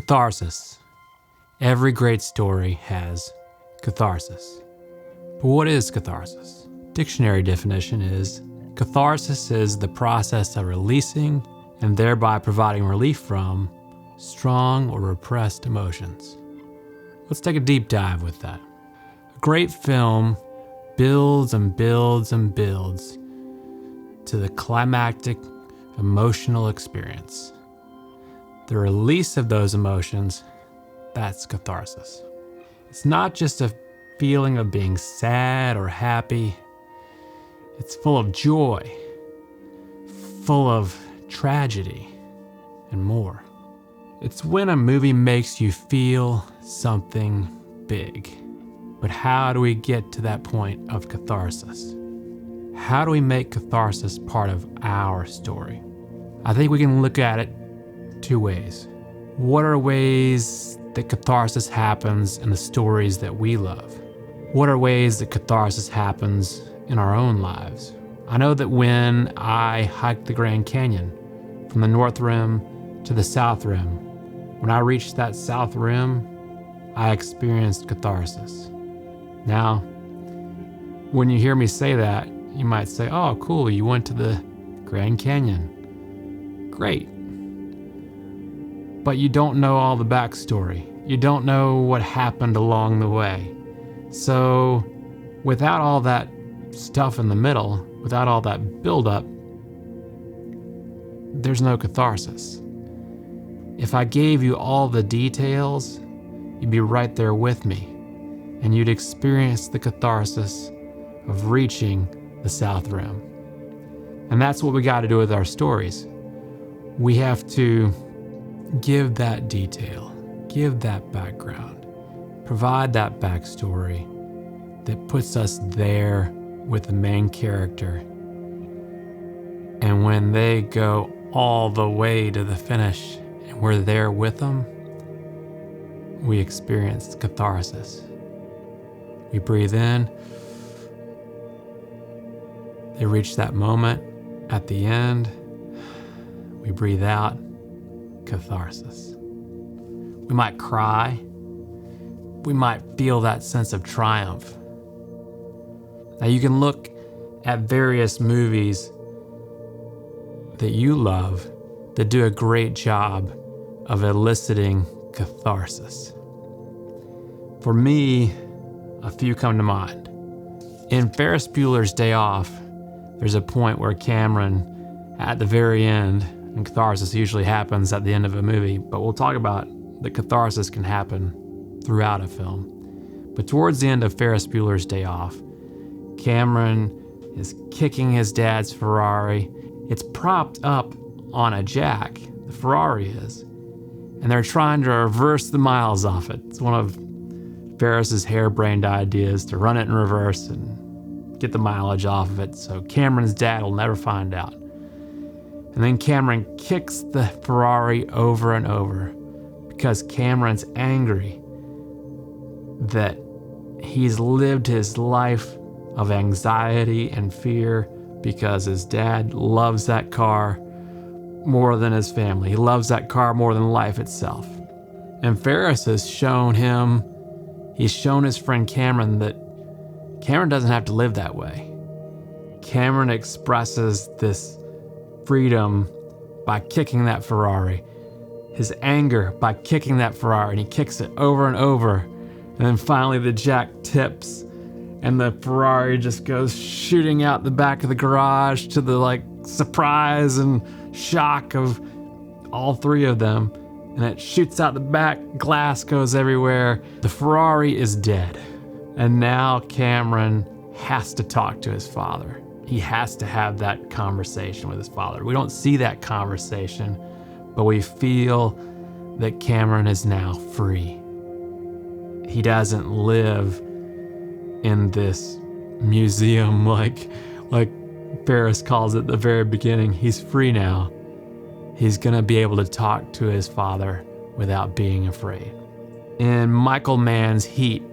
Catharsis. Every great story has catharsis. But what is catharsis? Dictionary definition is, catharsis is the process of releasing and thereby providing relief from strong or repressed emotions. Let's take a deep dive with that. A great film builds and builds and builds to the climactic emotional experience. The release of those emotions, that's catharsis. It's not just a feeling of being sad or happy. It's full of joy, full of tragedy, and more. It's when a movie makes you feel something big. But how do we get to that point of catharsis? How do we make catharsis part of our story? I think we can look at it two ways. What are ways that catharsis happens in the stories that we love? What are ways that catharsis happens in our own lives? I know that when I hiked the Grand Canyon from the North Rim to the South Rim, when I reached that South Rim, I experienced catharsis. Now, when you hear me say that, you might say, oh, cool, you went to the Grand Canyon. Great. But you don't know all the backstory. You don't know what happened along the way. So without all that stuff in the middle, without all that buildup, there's no catharsis. If I gave you all the details, you'd be right there with me, and you'd experience the catharsis of reaching the South Rim. And that's what we got to do with our stories. We have to give that detail, give that background, provide that backstory that puts us there with the main character. And when they go all the way to the finish and we're there with them, we experience catharsis. We breathe in. They reach that moment at the end. We breathe out. Catharsis. We might cry. We might feel that sense of triumph. Now you can look at various movies that you love that do a great job of eliciting catharsis. For me, a few come to mind. In Ferris Bueller's Day Off, there's a point where Cameron, at the very end, and catharsis usually happens at the end of a movie, but we'll talk about that catharsis can happen throughout a film. But towards the end of Ferris Bueller's Day Off, Cameron is kicking his dad's Ferrari. It's propped up on a jack, the Ferrari is, and they're trying to reverse the miles off it. It's one of Ferris's harebrained ideas to run it in reverse and get the mileage off of it, so Cameron's dad will never find out. And then Cameron kicks the Ferrari over and over because Cameron's angry that he's lived his life of anxiety and fear because his dad loves that car more than his family. He loves that car more than life itself. And Ferris has shown his friend Cameron that Cameron doesn't have to live that way. Cameron expresses this freedom by kicking that Ferrari, his anger by kicking that Ferrari, and he kicks it over and over, and then finally the jack tips and the Ferrari just goes shooting out the back of the garage to the surprise and shock of all three of them, and it shoots out the back, glass goes everywhere. The Ferrari is dead, and now Cameron has to talk to his father. He has to have that conversation with his father. We don't see that conversation, but we feel that Cameron is now free. He doesn't live in this museum like Ferris calls it at the very beginning. He's free now. He's gonna be able to talk to his father without being afraid. In Michael Mann's Heat,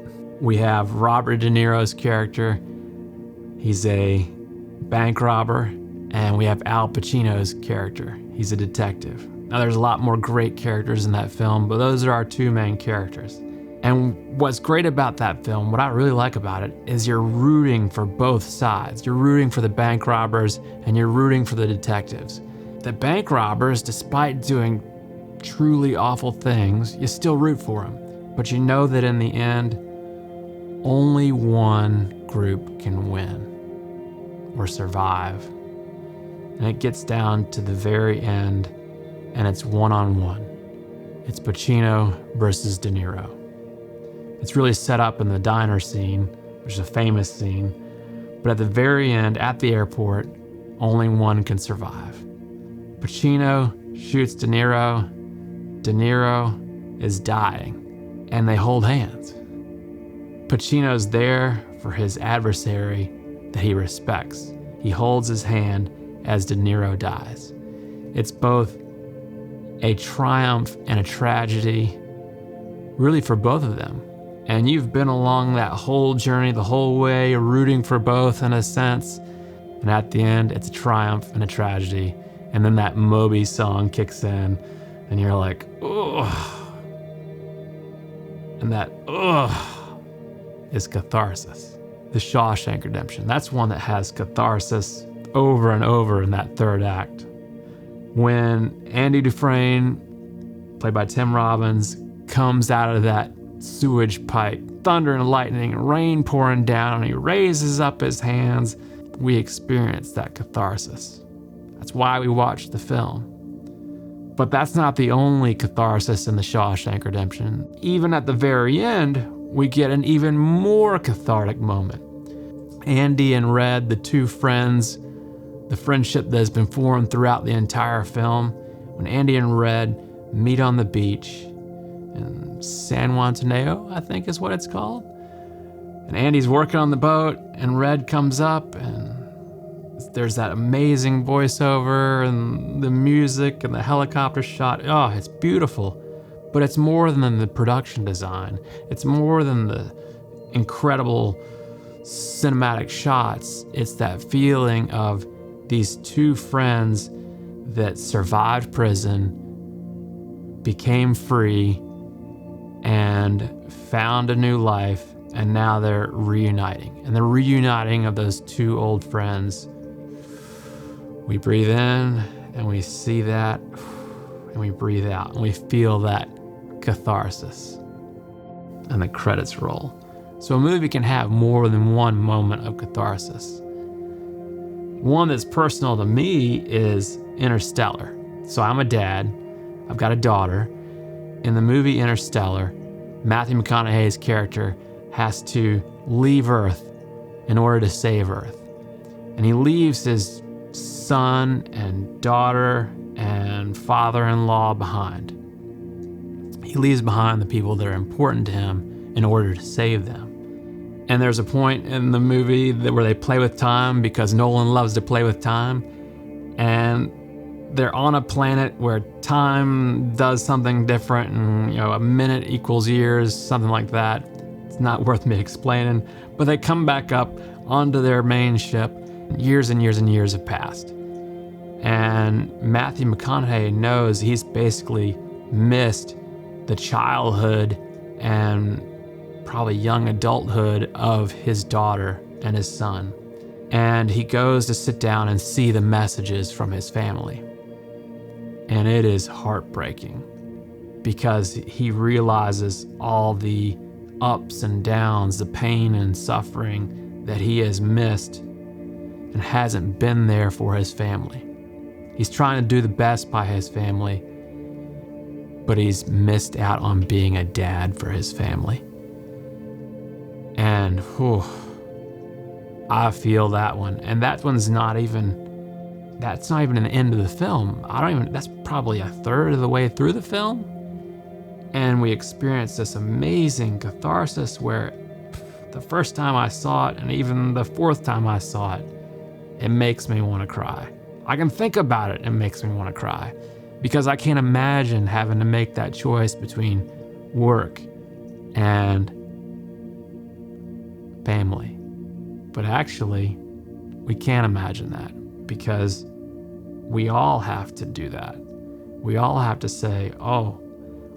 we have Robert De Niro's character. He's a bank robber, and we have Al Pacino's character. He's a detective. Now, there's a lot more great characters in that film, but those are our two main characters. And what's great about that film, what I really like about it, is you're rooting for both sides. You're rooting for the bank robbers and you're rooting for the detectives. The bank robbers, despite doing truly awful things, you still root for them. But you know that in the end, only one group can win or survive. And it gets down to the very end, and it's one-on-one. It's Pacino versus De Niro. It's really set up in the diner scene, which is a famous scene, but at the very end, at the airport, only one can survive. Pacino shoots De Niro. De Niro is dying, and they hold hands. Pacino's there for his adversary that he respects. He holds his hand as De Niro dies. It's both a triumph and a tragedy, really, for both of them. And you've been along that whole journey, the whole way, rooting for both in a sense. And at the end, it's a triumph and a tragedy. And then that Moby song kicks in, and you're like, ugh. And that ugh is catharsis. The Shawshank Redemption, that's one that has catharsis over and over in that third act. When Andy Dufresne, played by Tim Robbins, comes out of that sewage pipe, thunder and lightning, rain pouring down, and he raises up his hands, we experience that catharsis. That's why we watch the film. But that's not the only catharsis in The Shawshank Redemption. Even at the very end, we get an even more cathartic moment. Andy and Red, the two friends, the friendship that has been formed throughout the entire film, when Andy and Red meet on the beach in San Juantaneo, I think is what it's called. And Andy's working on the boat, and Red comes up, and there's that amazing voiceover and the music and the helicopter shot. Oh, it's beautiful. But it's more than the production design. It's more than the incredible cinematic shots. It's that feeling of these two friends that survived prison, became free, and found a new life, and now they're reuniting. And the reuniting of those two old friends, we breathe in and we see that, and we breathe out and we feel that catharsis. And the credits roll. So a movie can have more than one moment of catharsis. One that's personal to me is Interstellar. So I'm a dad, I've got a daughter. In the movie Interstellar, Matthew McConaughey's character has to leave Earth in order to save Earth. And he leaves his son and daughter and father-in-law behind. He leaves behind the people that are important to him in order to save them. And there's a point in the movie where they play with time, because Nolan loves to play with time. And they're on a planet where time does something different, and a minute equals years, something like that. It's not worth me explaining. But they come back up onto their main ship. Years and years and years have passed. And Matthew McConaughey knows he's basically missed the childhood and probably young adulthood of his daughter and his son. And he goes to sit down and see the messages from his family. And it is heartbreaking, because he realizes all the ups and downs, the pain and suffering that he has missed and hasn't been there for his family. He's trying to do the best by his family, but he's missed out on being a dad for his family. And I feel that one. And that one's not even in the end of the film. That's probably a third of the way through the film. And we experience this amazing catharsis where the first time I saw it, and even the fourth time I saw it, it makes me want to cry. I can think about it, and it makes me want to cry, because I can't imagine having to make that choice between work and family. But actually, we can't imagine that, because we all have to do that. we all have to say, oh,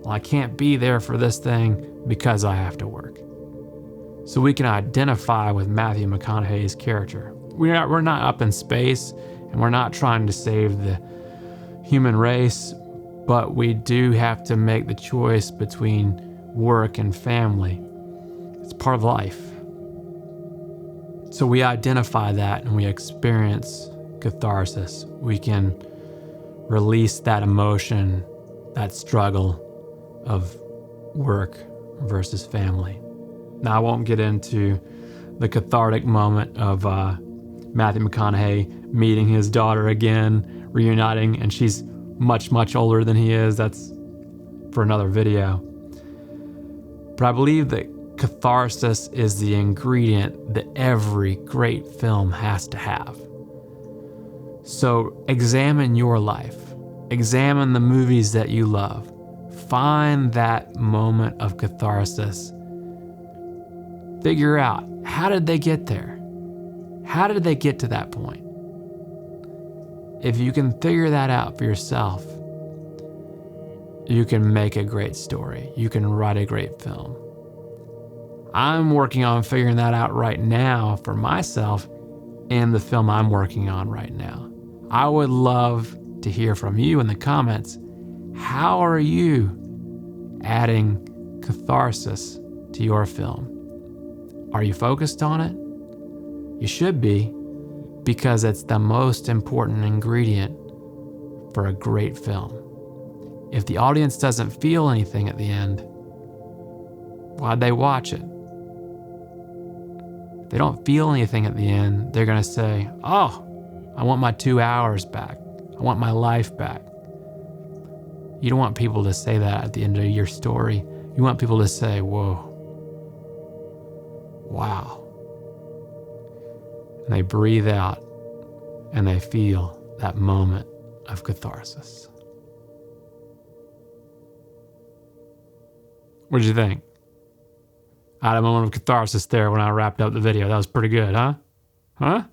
well, I can't be there for this thing because I have to work. So we can identify with Matthew McConaughey's character. We're not up in space, and we're not trying to save the human race, but we do have to make the choice between work and family. It's part of life. So we identify that and we experience catharsis. We can release that emotion, that struggle of work versus family. Now, I won't get into the cathartic moment of Matthew McConaughey meeting his daughter again, reuniting, and she's much, much older than he is. That's for another video. But I believe that catharsis is the ingredient that every great film has to have. So examine your life. Examine the movies that you love. Find that moment of catharsis. Figure out, how did they get there? How did they get to that point? If you can figure that out for yourself, you can make a great story. You can write a great film. I'm working on figuring that out right now for myself in the film I'm working on right now. I would love to hear from you in the comments. How are you adding catharsis to your film? Are you focused on it? You should be, because it's the most important ingredient for a great film. If the audience doesn't feel anything at the end, why'd they watch it? If they don't feel anything at the end, they're gonna say, oh, I want my 2 hours back. I want my life back. You don't want people to say that at the end of your story. You want people to say, whoa, wow. And they breathe out and they feel that moment of catharsis. What did you think? I had a moment of catharsis there when I wrapped up the video. That was pretty good, huh? Huh?